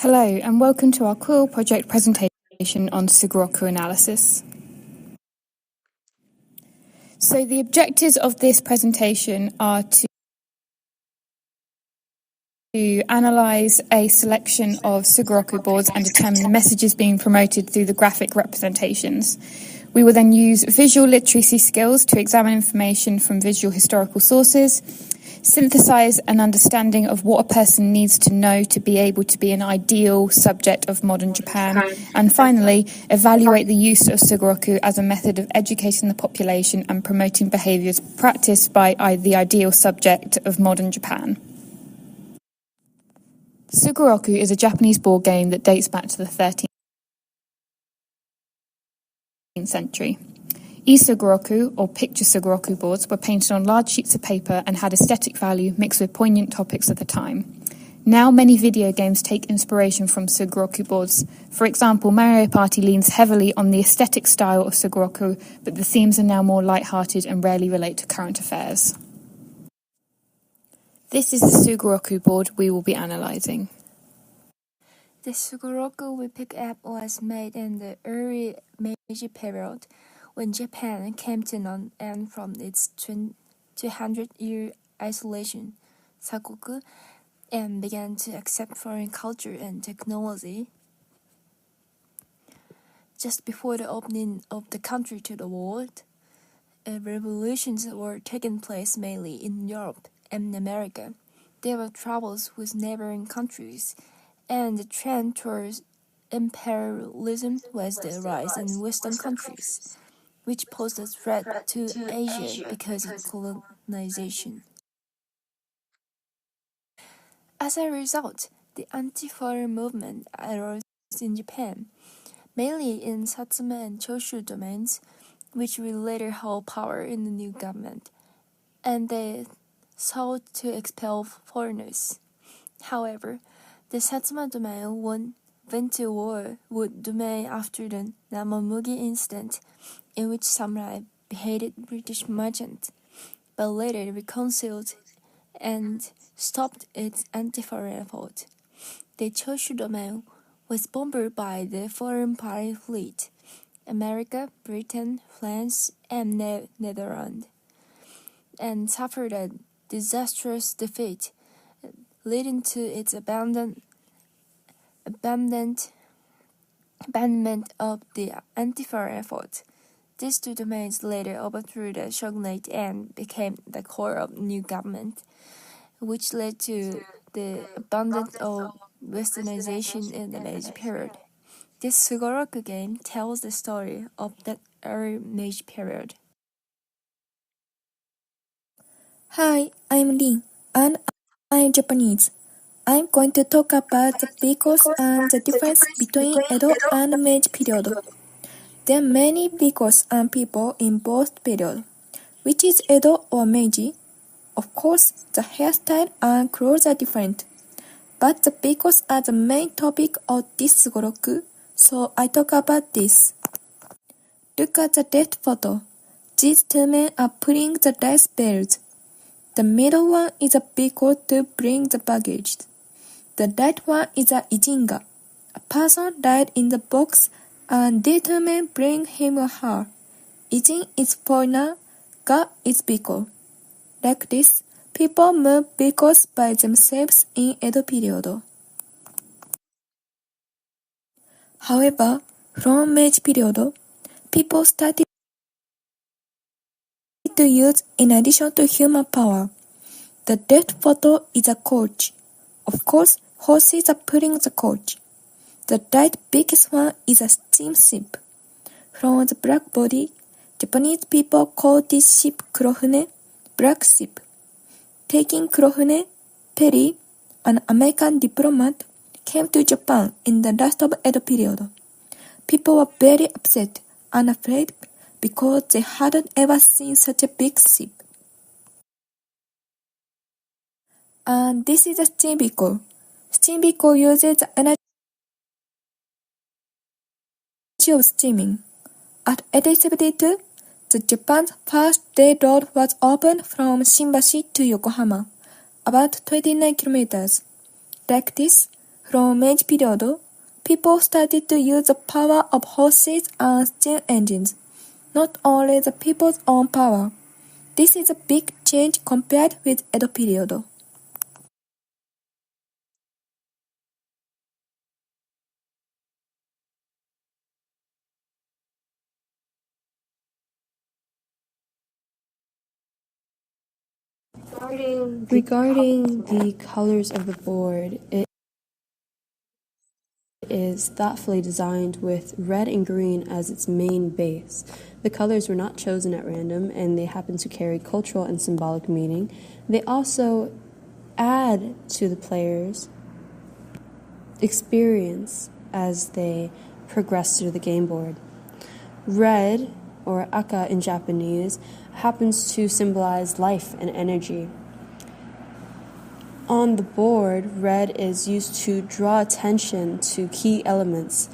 Hello and welcome to our Coil project presentation on Sugoroku analysis. So the objectives of this presentation are to analyse a selection of Sugoroku boards and determine the messages being promoted through the graphic representations. We will then use visual literacy skills to examine information from visual historical sources, synthesize an understanding of what a person needs to know to be able to be an ideal subject of modern Japan, and finally, evaluate the use of Sugoroku as a method of educating the population and promoting behaviours practiced by the ideal subject of modern Japan. Sugoroku is a Japanese board game that dates back to the 13th century. E-Sugoroku, or picture Sugoroku boards, were painted on large sheets of paper and had aesthetic value mixed with poignant topics of the time. Now many video games take inspiration from Sugoroku boards. For example, Mario Party leans heavily on the aesthetic style of Sugoroku, but the themes are now more light-hearted and rarely relate to current affairs. This is the Sugoroku board we will be analysing. The Sugoroku we pick up was made in the early Meiji period, when Japan came to an end from its 200-year isolation, sakoku, and began to accept foreign culture and technology. Just before the opening of the country to the world, revolutions were taking place mainly in Europe and America. There were troubles with neighboring countries, and the trend towards imperialism was the rise in Western countries, which posed a threat to Asia because of colonization. As a result, the anti-foreign movement arose in Japan, mainly in Satsuma and Choshu domains, which will later hold power in the new government, and they sought to expel foreigners. However, the Satsuma domain went to war with domain after the Namamugi incident, in which samurai beheaded British merchants, but later reconciled and stopped its anti-foreign effort. The Choshu domain was bombarded by the foreign party fleet, America, Britain, France, and Netherlands, and suffered a disastrous defeat, leading to its abandonment of the anti-foreign effort. These two domains later overthrew the shogunate and became the core of new government, which led to the abundance of westernization in the Meiji period. This Sugoroku game tells the story of that early Meiji period. Hi, I'm Lin, and I'm Japanese. I'm going to talk about the vehicles and the difference between Edo and Meiji period. There are many vehicles and people in both periods. Which is Edo or Meiji? Of course, the hairstyle and clothes are different. But the vehicles are the main topic of this Sugoroku, so I talk about this. Look at the left photo. These two men are pulling the rice bales. The middle one is a vehicle to bring the baggage. The right one is a ijinga. A person rides in the box and the two men bring him or her. Ijin is foreigner, ga is vehicle. Like this, people move vehicles by themselves in Edo period. However, from Meiji period, people started to use in addition to human power. The left photo is a coach. Of course, horses are pulling the coach. The right biggest one is a steamship. From the black body, Japanese people call this ship kurofune, black ship. Taking kurofune, Perry, an American diplomat, came to Japan in the last of Edo period. People were very upset and afraid because they hadn't ever seen such a big ship. And this is a steam vehicle. Steam vehicle uses the energy of steaming. At 1872, the Japan's first railroad was opened from Shimbashi to Yokohama, about 29 kilometers. Like this, From Meiji period, people started to use the power of horses and steam engines, not only the people's own power. This is a big change compared with Edo period. Regarding the colors of the board, it is thoughtfully designed with red and green as its main base. The colors were not chosen at random, and they happen to carry cultural and symbolic meaning. They also add to the player's experience as they progress through the game board. Red, or aka in Japanese, happens to symbolize life and energy. On the board, red is used to draw attention to key elements.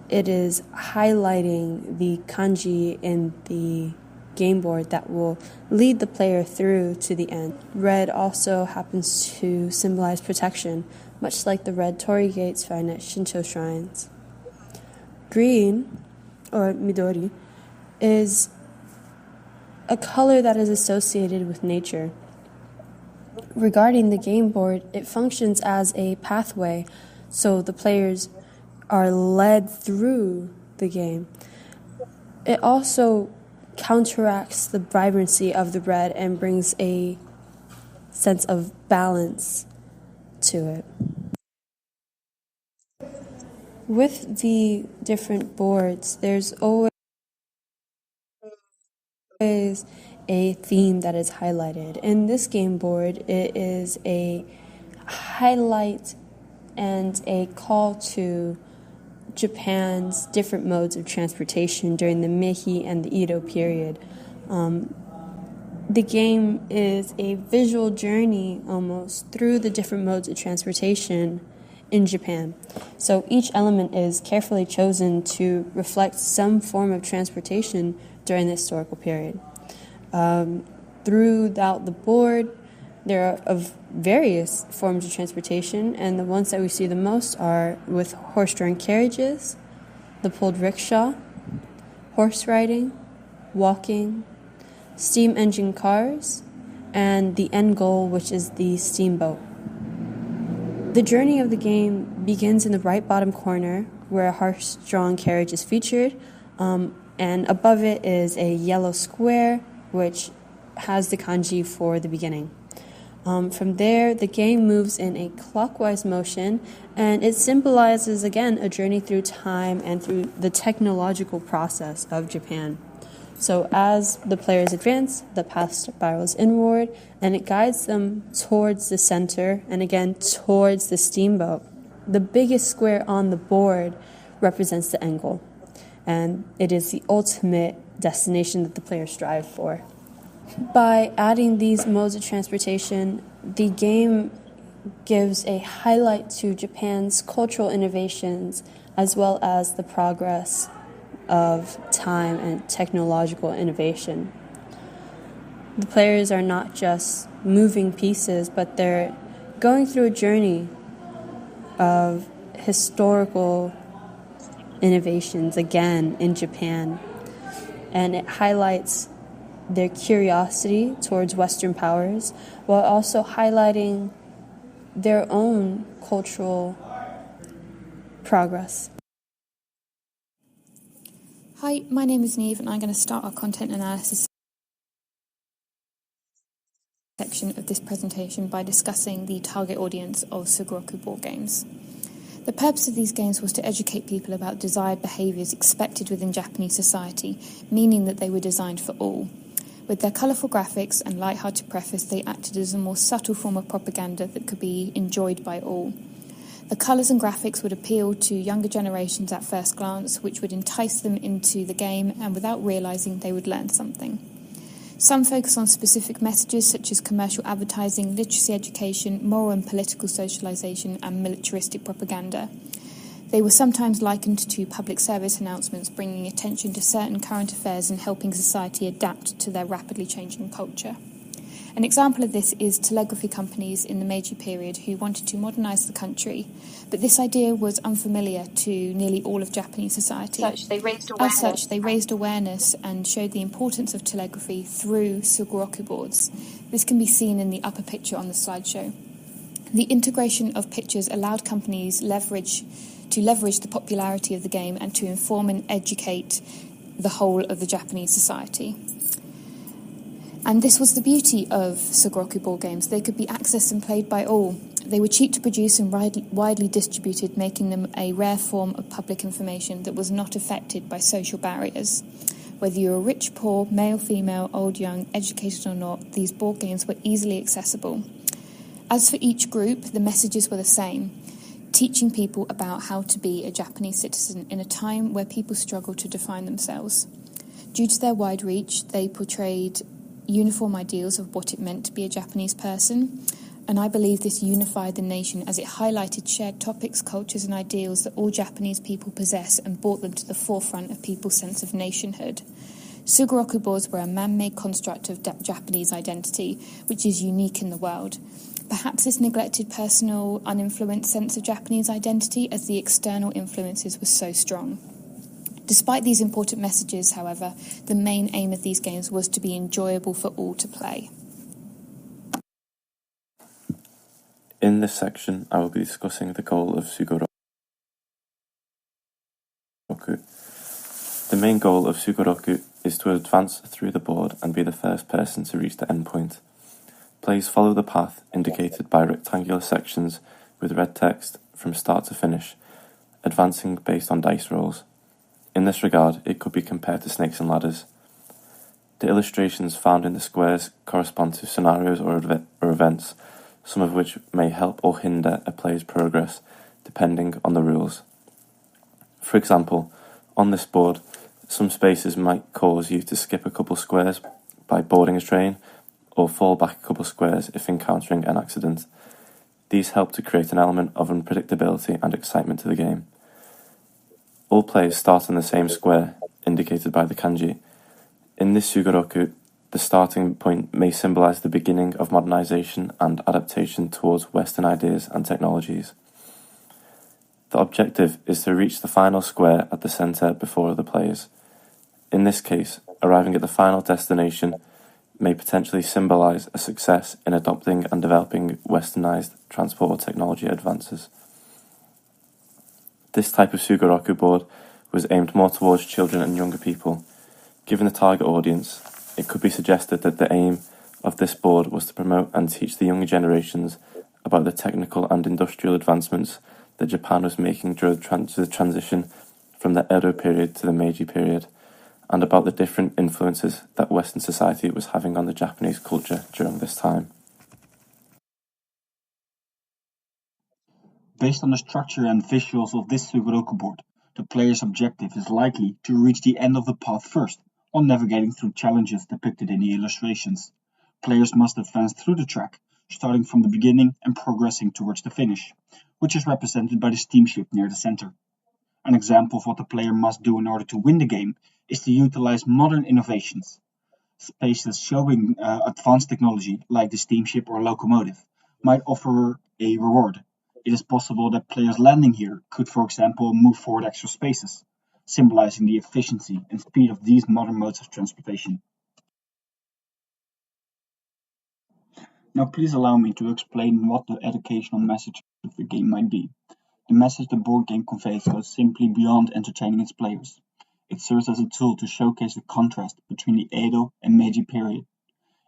It is highlighting the kanji in the game board that will lead the player through to the end. Red also happens to symbolize protection, much like the red torii gates found at Shinto shrines. Green, or midori, is a color that is associated with nature. Regarding the game board, it functions as a pathway, so the players are led through the game. It also counteracts the vibrancy of the red and brings a sense of balance to it. With the different boards, there's always a theme that is highlighted. In this game board, it is a highlight and a call to Japan's different modes of transportation during the Meiji and the Edo period. The game is a visual journey almost through the different modes of transportation in Japan. So each element is carefully chosen to reflect some form of transportation during the historical period. Throughout the board, there are of various forms of transportation, and the ones that we see the most are with horse-drawn carriages, the pulled rickshaw, horse riding, walking, steam engine cars, and the end goal, which is the steamboat. The journey of the game begins in the right bottom corner, where a horse-drawn carriage is featured, and above it is a yellow square, which has the kanji for the beginning. From there, the game moves in a clockwise motion, and it symbolizes, again, a journey through time and through the technological process of Japan. So as the players advance, the path spirals inward, and it guides them towards the center, and again, towards the steamboat. The biggest square on the board represents the end goal, and it is the ultimate destination that the players strive for. By adding these modes of transportation, the game gives a highlight to Japan's cultural innovations as well as the progress of time and technological innovation. The players are not just moving pieces, but they're going through a journey of historical innovations again in Japan, and it highlights their curiosity towards Western powers while also highlighting their own cultural progress. Hi, my name is Neve, and I'm going to start our content analysis section of this presentation by discussing the target audience of Sugoroku board games. The purpose of these games was to educate people about desired behaviours expected within Japanese society, meaning that they were designed for all. With their colourful graphics and light-hearted preface, they acted as a more subtle form of propaganda that could be enjoyed by all. The colours and graphics would appeal to younger generations at first glance, which would entice them into the game, and without realising they would learn something. Some focus on specific messages such as commercial advertising, literacy education, moral and political socialisation, and militaristic propaganda. They were sometimes likened to public service announcements, bringing attention to certain current affairs and helping society adapt to their rapidly changing culture. An example of this is telegraphy companies in the Meiji period who wanted to modernise the country, but this idea was unfamiliar to nearly all of Japanese society. As such, they raised awareness and showed the importance of telegraphy through Sugoroku boards. This can be seen in the upper picture on the slideshow. The integration of pictures allowed companies to leverage the popularity of the game and to inform and educate the whole of the Japanese society. And this was the beauty of Sugoroku board games. They could be accessed and played by all. They were cheap to produce and widely distributed, making them a rare form of public information that was not affected by social barriers. Whether you were rich, poor, male, female, old, young, educated or not, these board games were easily accessible. As for each group, the messages were the same, teaching people about how to be a Japanese citizen in a time where people struggled to define themselves. Due to their wide reach, they portrayed uniform ideals of what it meant to be a Japanese person, and I believe this unified the nation as it highlighted shared topics, cultures and ideals that all Japanese people possess and brought them to the forefront of people's sense of nationhood. Sugoroku boards were a man-made construct of Japanese identity, which is unique in the world. Perhaps this neglected personal, uninfluenced sense of Japanese identity as the external influences were so strong. Despite these important messages, however, the main aim of these games was to be enjoyable for all to play. In this section, I will be discussing the goal of Sugoroku. The main goal of Sugoroku is to advance through the board and be the first person to reach the endpoint. Players follow the path indicated by rectangular sections with red text from start to finish, advancing based on dice rolls. In this regard, it could be compared to snakes and ladders. The illustrations found in the squares correspond to scenarios or events, some of which may help or hinder a player's progress, depending on the rules. For example, on this board, some spaces might cause you to skip a couple squares by boarding a train, or fall back a couple squares if encountering an accident. These help to create an element of unpredictability and excitement to the game. All players start in the same square, indicated by the kanji. In this Sugoroku, the starting point may symbolize the beginning of modernization and adaptation towards Western ideas and technologies. The objective is to reach the final square at the center before other players. In this case, arriving at the final destination may potentially symbolize a success in adopting and developing westernized transport or technology advances. This type of Sugoroku board was aimed more towards children and younger people. Given the target audience, it could be suggested that the aim of this board was to promote and teach the younger generations about the technical and industrial advancements that Japan was making during the transition from the Edo period to the Meiji period, and about the different influences that Western society was having on the Japanese culture during this time. Based on the structure and visuals of this Sugoroku board, the player's objective is likely to reach the end of the path first, while navigating through challenges depicted in the illustrations. Players must advance through the track, starting from the beginning and progressing towards the finish, which is represented by the steamship near the center. An example of what the player must do in order to win the game is to utilize modern innovations. Spaces showing advanced technology, like the steamship or locomotive, might offer a reward. It is possible that players landing here could, for example, move forward extra spaces, symbolizing the efficiency and speed of these modern modes of transportation. Now please allow me to explain what the educational message of the game might be. The message the board game conveys goes simply beyond entertaining its players. It serves as a tool to showcase the contrast between the Edo and Meiji period.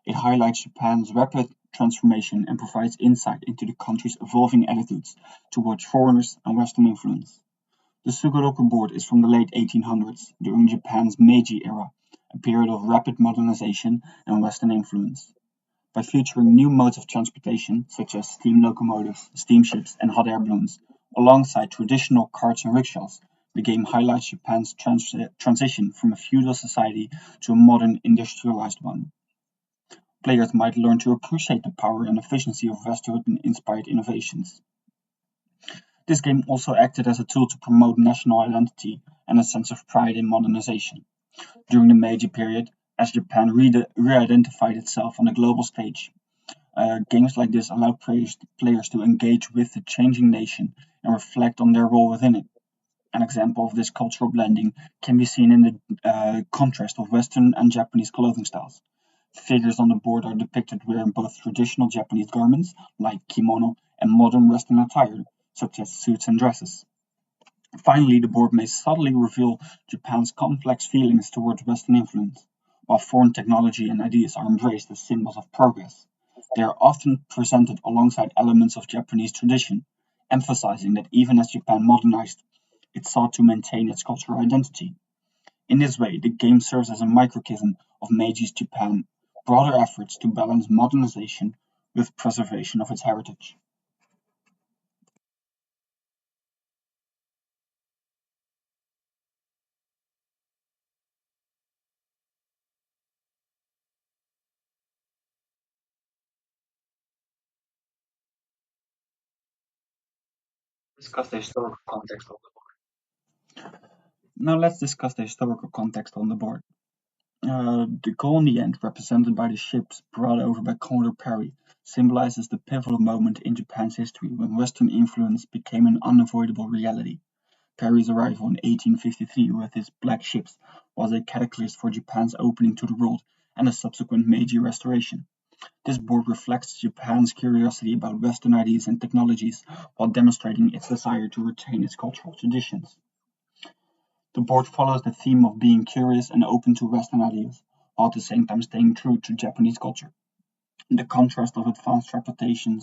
It highlights Japan's rapid transformation and provides insight into the country's evolving attitudes towards foreigners and Western influence. The Sugoroku board is from the late 1800s, during Japan's Meiji era, a period of rapid modernization and Western influence. By featuring new modes of transportation, such as steam locomotives, steamships, and hot air balloons, alongside traditional carts and rickshaws, the game highlights Japan's transition from a feudal society to a modern industrialized one. Players might learn to appreciate the power and efficiency of Western-inspired innovations. This game also acted as a tool to promote national identity and a sense of pride in modernization. During the Meiji period, as Japan re-identified itself on the global stage, Games like this allow players to engage with the changing nation and reflect on their role within it. An example of this cultural blending can be seen in the contrast of Western and Japanese clothing styles. Figures on the board are depicted wearing both traditional Japanese garments, like kimono, and modern Western attire, such as suits and dresses. Finally, the board may subtly reveal Japan's complex feelings towards Western influence. While foreign technology and ideas are embraced as symbols of progress, they are often presented alongside elements of Japanese tradition, emphasizing that even as Japan modernized, it sought to maintain its cultural identity. In this way, the game serves as a microcosm of Meiji's Japan's broader efforts to balance modernization with preservation of its heritage. Discuss the historical context of the board. Now let's discuss the historical context on the board. The goal in the end, represented by the ships brought over by Commodore Perry, symbolizes the pivotal moment in Japan's history when Western influence became an unavoidable reality. Perry's arrival in 1853 with his black ships was a catalyst for Japan's opening to the world and the subsequent Meiji Restoration. This board reflects Japan's curiosity about Western ideas and technologies while demonstrating its desire to retain its cultural traditions. The board follows the theme of being curious and open to Western ideas, while at the same time staying true to Japanese culture. The contrast of advanced transportation,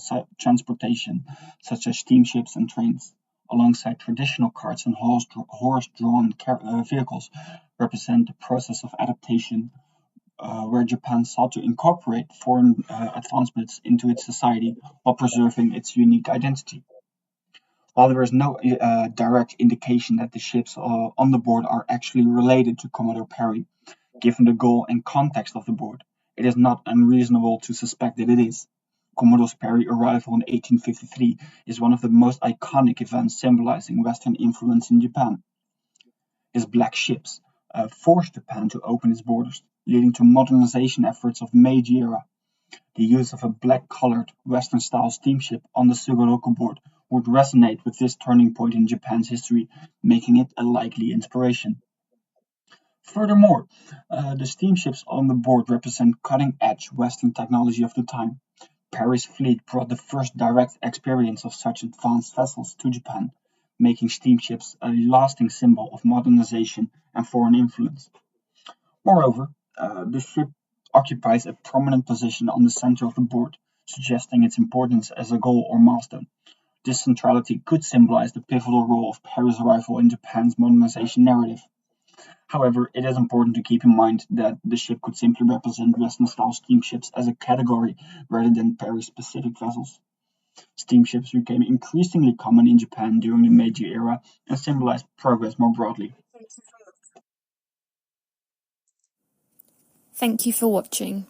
such as steamships and trains, alongside traditional carts and horse-drawn vehicles, represent the process of adaptation where Japan sought to incorporate foreign advancements into its society while preserving its unique identity. While there is no direct indication that the ships on the board are actually related to Commodore Perry, given the goal and context of the board, it is not unreasonable to suspect that it is. Commodore Perry's arrival in 1853 is one of the most iconic events symbolizing Western influence in Japan. His black ships forced Japan to open its borders, leading to modernization efforts of the Meiji era. The use of a black-colored, Western-style steamship on the Sugoroku board would resonate with this turning point in Japan's history, making it a likely inspiration. Furthermore, the steamships on the board represent cutting-edge Western technology of the time. Perry's fleet brought the first direct experience of such advanced vessels to Japan, making steamships a lasting symbol of modernization and foreign influence. Moreover, the ship occupies a prominent position on the center of the board, suggesting its importance as a goal or milestone. This centrality could symbolize the pivotal role of Perry's arrival in Japan's modernization narrative. However, it is important to keep in mind that the ship could simply represent Western-style steamships as a category rather than Perry-specific vessels. Steamships became increasingly common in Japan during the Meiji era and symbolized progress more broadly. Thank you for watching.